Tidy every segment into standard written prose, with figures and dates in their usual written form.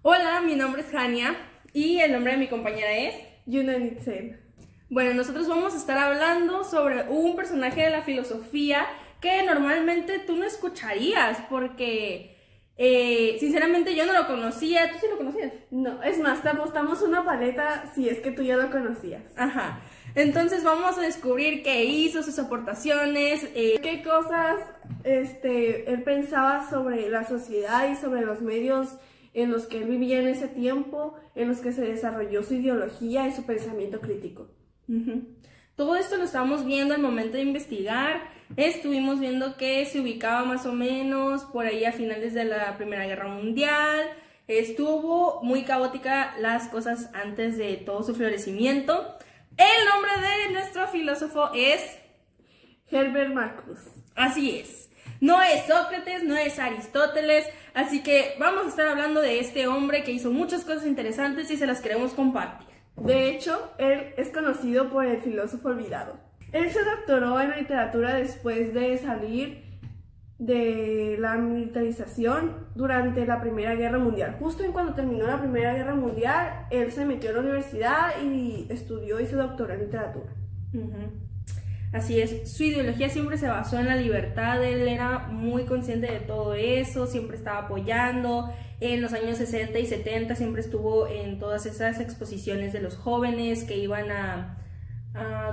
Hola, mi nombre es Hania y el nombre de mi compañera es Yuna Nitzel. Bueno, nosotros vamos a estar hablando sobre un personaje de la filosofía que normalmente tú no escucharías porque sinceramente yo no lo conocía. ¿Tú sí lo conocías? No, es más, te apostamos una paleta si es que tú ya lo conocías. Ajá. Entonces vamos a descubrir qué hizo, sus aportaciones, qué cosas él pensaba sobre la sociedad y sobre los medios en los que él vivía en ese tiempo, en los que se desarrolló su ideología y su pensamiento crítico. Todo esto lo estábamos viendo al momento de investigar. Estuvimos viendo que se ubicaba más o menos por ahí a finales de la Primera Guerra Mundial. Estuvo muy caótica las cosas antes de todo su florecimiento. El nombre de nuestro filósofo es Herbert Marcuse. Así es. No es Sócrates, no es Aristóteles, así que vamos a estar hablando de este hombre que hizo muchas cosas interesantes y se las queremos compartir. De hecho, él es conocido por el filósofo olvidado. Él se doctoró en literatura después de salir de la militarización durante la Primera Guerra Mundial. Justo en cuando terminó la Primera Guerra Mundial, él se metió a la universidad y estudió y se doctoró en literatura. Así es, su ideología siempre se basó en la libertad, él era muy consciente de todo eso, siempre estaba apoyando. En los años 60 y 70 siempre estuvo en todas esas exposiciones de los jóvenes que iban a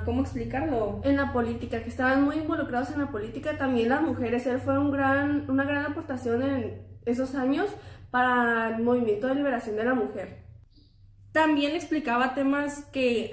¿cómo explicarlo? En la política, que estaban muy involucrados en la política, también las mujeres. Él fue una gran aportación en esos años para el movimiento de liberación de la mujer. También explicaba temas que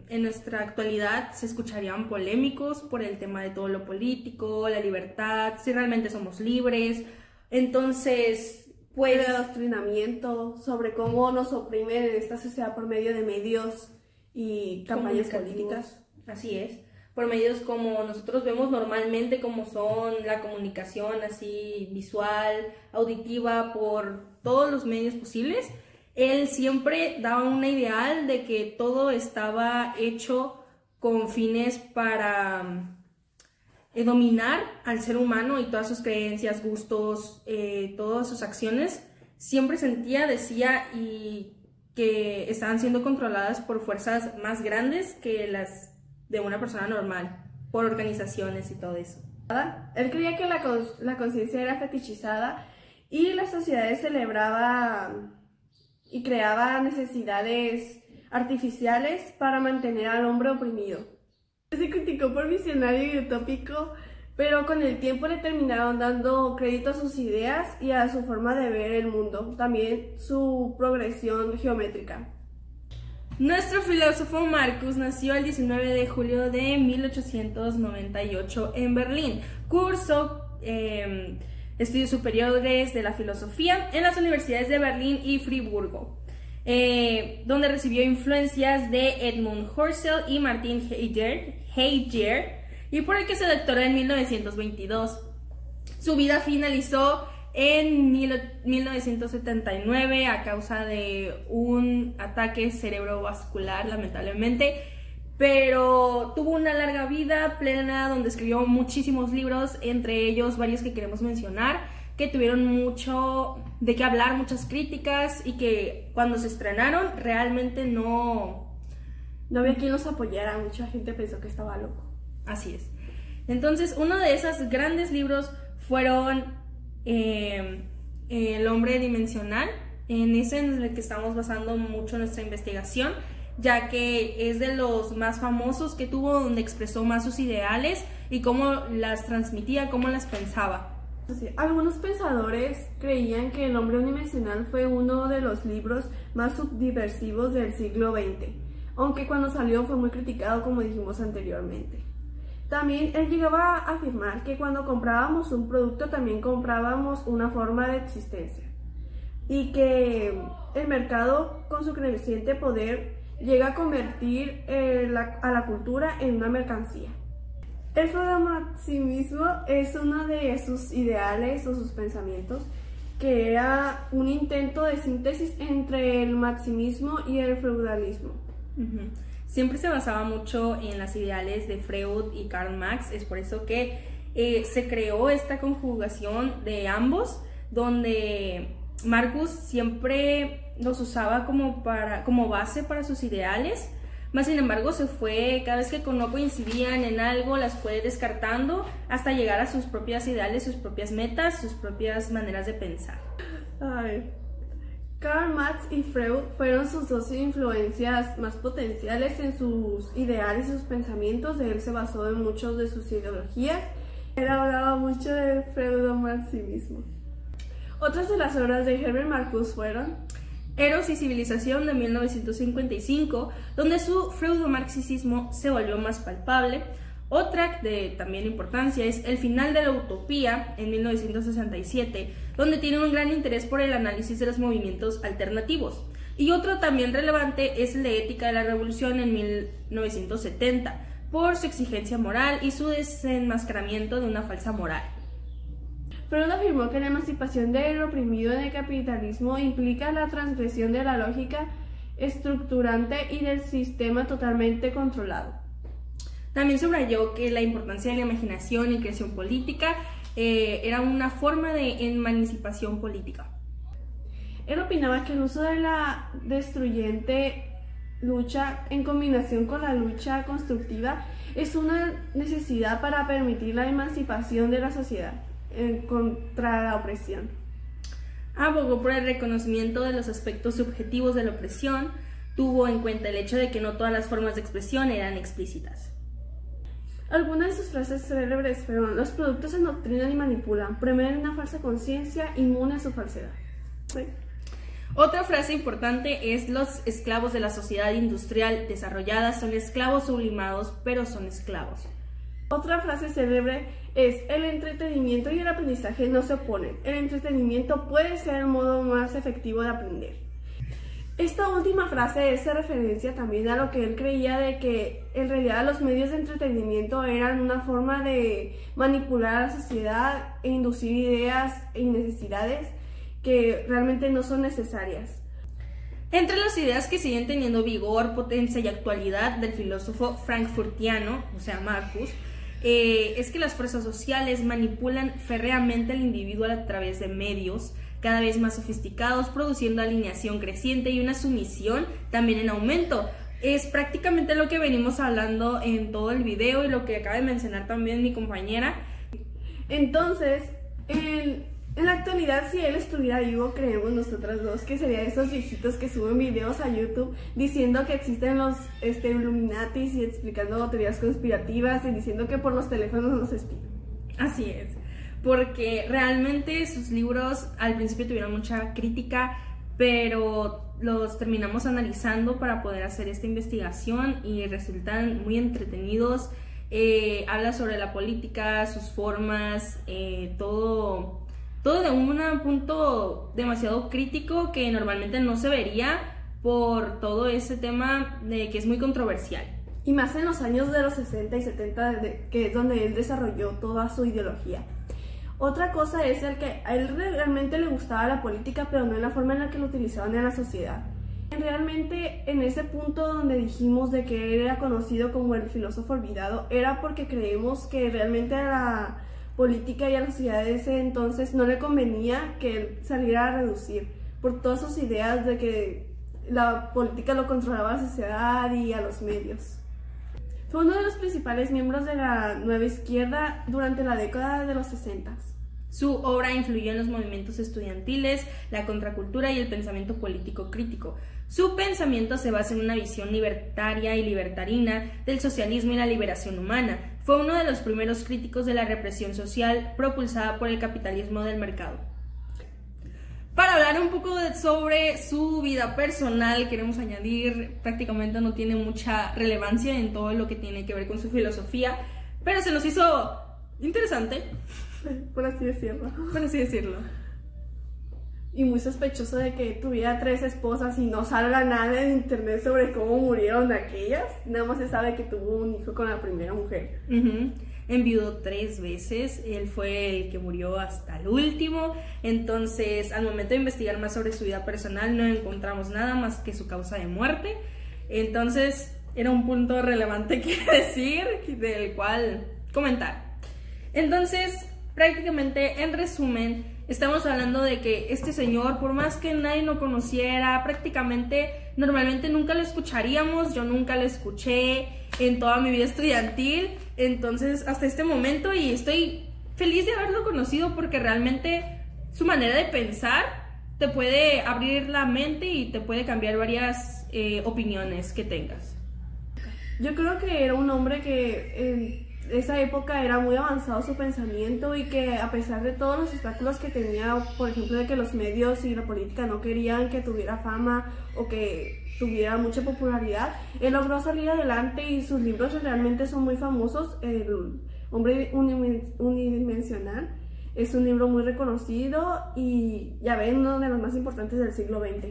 en nuestra actualidad se escucharían polémicos por el tema de todo lo político, la libertad, si realmente somos libres. Entonces, pues... el adoctrinamiento sobre cómo nos oprimen en esta sociedad por medio de medios y campañas políticas. Así es, por medios como nosotros vemos normalmente, como son la comunicación así visual, auditiva, por todos los medios posibles. Él siempre daba una ideal de que todo estaba hecho con fines para dominar al ser humano y todas sus creencias, gustos, todas sus acciones. Siempre sentía, decía, y que estaban siendo controladas por fuerzas más grandes que las de una persona normal, por organizaciones y todo eso. Él creía que la conciencia era fetichizada y la sociedad celebraba y creaba necesidades artificiales para mantener al hombre oprimido. Se criticó por visionario y utópico, pero con el tiempo le terminaron dando crédito a sus ideas y a su forma de ver el mundo, también su progresión geométrica. Nuestro filósofo Marcuse nació el 19 de julio de 1898 en Berlín. Cursó estudios superiores de la filosofía en las universidades de Berlín y Friburgo, donde recibió influencias de Edmund Husserl y Martin Heidegger, y por el que se doctoró en 1922. Su vida finalizó en 1979 a causa de un ataque cerebrovascular, lamentablemente, pero tuvo una larga vida plena donde escribió muchísimos libros, entre ellos varios que queremos mencionar, que tuvieron mucho de qué hablar, muchas críticas, y que cuando se estrenaron realmente no había quien los apoyara. Mucha gente pensó que estaba loco. Así es. Entonces, uno de esos grandes libros fueron El hombre dimensional. En ese en el que estamos basando mucho nuestra investigación, ya que es de los más famosos que tuvo, donde expresó más sus ideales y cómo las transmitía, cómo las pensaba. Sí, algunos pensadores creían que El hombre unidimensional fue uno de los libros más subversivos del siglo XX, aunque cuando salió fue muy criticado, como dijimos anteriormente. También él llegaba a afirmar que cuando comprábamos un producto también comprábamos una forma de existencia, y que el mercado, con su creciente poder, llega a convertir a la cultura en una mercancía. El programaximismo es uno de sus ideales o sus pensamientos, que era un intento de síntesis entre el maximismo y el feudalismo. Siempre se basaba mucho en las ideales de Freud y Karl Marx. Es por eso que se creó esta conjugación de ambos, donde Marcus siempre los usaba como base para sus ideales, más sin embargo cada vez que no coincidían en algo, las fue descartando hasta llegar a sus propias ideales, sus propias metas, sus propias maneras de pensar. Ay. Karl Marx y Freud fueron sus dos influencias más potenciales en sus ideales y sus pensamientos. Él se basó en muchas de sus ideologías. Él hablaba mucho de freudomarxismo. Otras de las obras de Herbert Marcuse fueron Eros y civilización de 1955, donde su freudomarxismo se volvió más palpable. Otra de también importancia es El final de la utopía en 1967, donde tiene un gran interés por el análisis de los movimientos alternativos. Y otro también relevante es el de Ética de la Revolución en 1970, por su exigencia moral y su desenmascaramiento de una falsa moral. Freud afirmó que la emancipación del oprimido en el capitalismo implica la transgresión de la lógica estructurante y del sistema totalmente controlado. También subrayó que la importancia de la imaginación y creación política era una forma de emancipación política. Él opinaba que el uso de la destruyente lucha en combinación con la lucha constructiva es una necesidad para permitir la emancipación de la sociedad contra la opresión. Abogó por el reconocimiento de los aspectos subjetivos de la opresión, tuvo en cuenta el hecho de que no todas las formas de expresión eran explícitas. Algunas de sus frases célebres fueron: los productos se adoctrinan y manipulan, promueven una falsa conciencia inmune a su falsedad. ¿Sí? Otra frase importante es: los esclavos de la sociedad industrial desarrollada son esclavos sublimados, pero son esclavos. Otra frase célebre es: el entretenimiento y el aprendizaje no se oponen. El entretenimiento puede ser el modo más efectivo de aprender. Esta última frase hace referencia también a lo que él creía de que en realidad los medios de entretenimiento eran una forma de manipular a la sociedad e inducir ideas y necesidades que realmente no son necesarias. Entre las ideas que siguen teniendo vigor, potencia y actualidad del filósofo frankfurtiano, o sea Marcuse, es que las fuerzas sociales manipulan férreamente al individuo a través de medios cada vez más sofisticados, produciendo alineación creciente y una sumisión también en aumento. Es prácticamente lo que venimos hablando en todo el video y lo que acaba de mencionar también mi compañera. Entonces, en la actualidad, si él estuviera vivo, creemos nosotras dos que sería de esos viejitos que suben videos a YouTube diciendo que existen los Illuminatis y explicando teorías conspirativas y diciendo que por los teléfonos nos espían. Así es, porque realmente sus libros al principio tuvieron mucha crítica, pero los terminamos analizando para poder hacer esta investigación y resultan muy entretenidos. Habla sobre la política, sus formas, todo de un punto demasiado crítico que normalmente no se vería por todo ese tema de que es muy controversial. Y más en los años de los 60 y 70, que es donde él desarrolló toda su ideología. Otra cosa es el que a él realmente le gustaba la política, pero no en la forma en la que lo utilizaban en la sociedad. Realmente en ese punto donde dijimos de que él era conocido como el filósofo olvidado, era porque creemos que realmente a la política y a la sociedad de ese entonces no le convenía que él saliera a reducir por todas sus ideas de que la política lo controlaba a la sociedad y a los medios. Fue uno de los principales miembros de la nueva izquierda durante la década de los 60. Su obra influyó en los movimientos estudiantiles, la contracultura y el pensamiento político crítico. Su pensamiento se basa en una visión libertaria y libertarina del socialismo y la liberación humana. Fue uno de los primeros críticos de la represión social propulsada por el capitalismo del mercado. Para hablar un poco sobre su vida personal, queremos añadir, prácticamente no tiene mucha relevancia en todo lo que tiene que ver con su filosofía, pero se nos hizo interesante. Por así decirlo. Por así decirlo. Y muy sospechoso de que tuviera 3 esposas y no salga nada en internet sobre cómo murieron aquellas. Nada más se sabe que tuvo un hijo con la primera mujer. Enviudó 3 veces, él fue el que murió hasta el último. Entonces, al momento de investigar más sobre su vida personal, no encontramos nada más que su causa de muerte. Entonces, era un punto relevante que decir, del cual comentar. Entonces, prácticamente, en resumen, Estamos hablando de que este señor, por más que nadie lo conociera, prácticamente, normalmente nunca lo escucharíamos, yo nunca lo escuché en toda mi vida estudiantil, entonces hasta este momento, y estoy feliz de haberlo conocido porque realmente su manera de pensar te puede abrir la mente y te puede cambiar varias opiniones que tengas. Yo creo que era un hombre que en esa época era muy avanzado su pensamiento y que a pesar de todos los obstáculos que tenía, por ejemplo de que los medios y la política no querían que tuviera fama o que tuviera mucha popularidad, él logró salir adelante y sus libros realmente son muy famosos. El hombre unidimensional es un libro muy reconocido y ya ven, uno de los más importantes del siglo XX.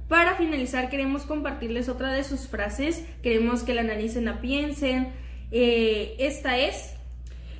Para finalizar, queremos compartirles otra de sus frases. Queremos que la analicen, la piensen. Esta es: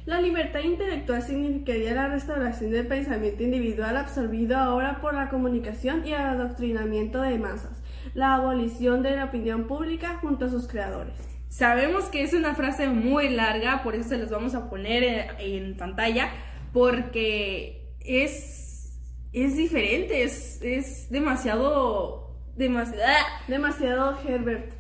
la libertad intelectual significaría la restauración del pensamiento individual absorbido ahora por la comunicación y el adoctrinamiento de masas, la abolición de la opinión pública junto a sus creadores. Sabemos que es una frase muy larga, por eso se los vamos a poner en pantalla, porque es diferente, es demasiado Herbert.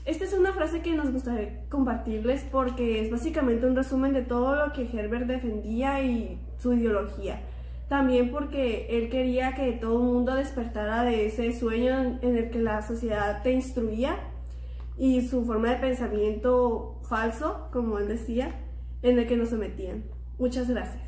Esta es una frase que nos gustaría compartirles porque es básicamente un resumen de todo lo que Herbert defendía y su ideología. También porque él quería que todo el mundo despertara de ese sueño en el que la sociedad te instruía y su forma de pensamiento falso, como él decía, en el que nos sometían. Muchas gracias.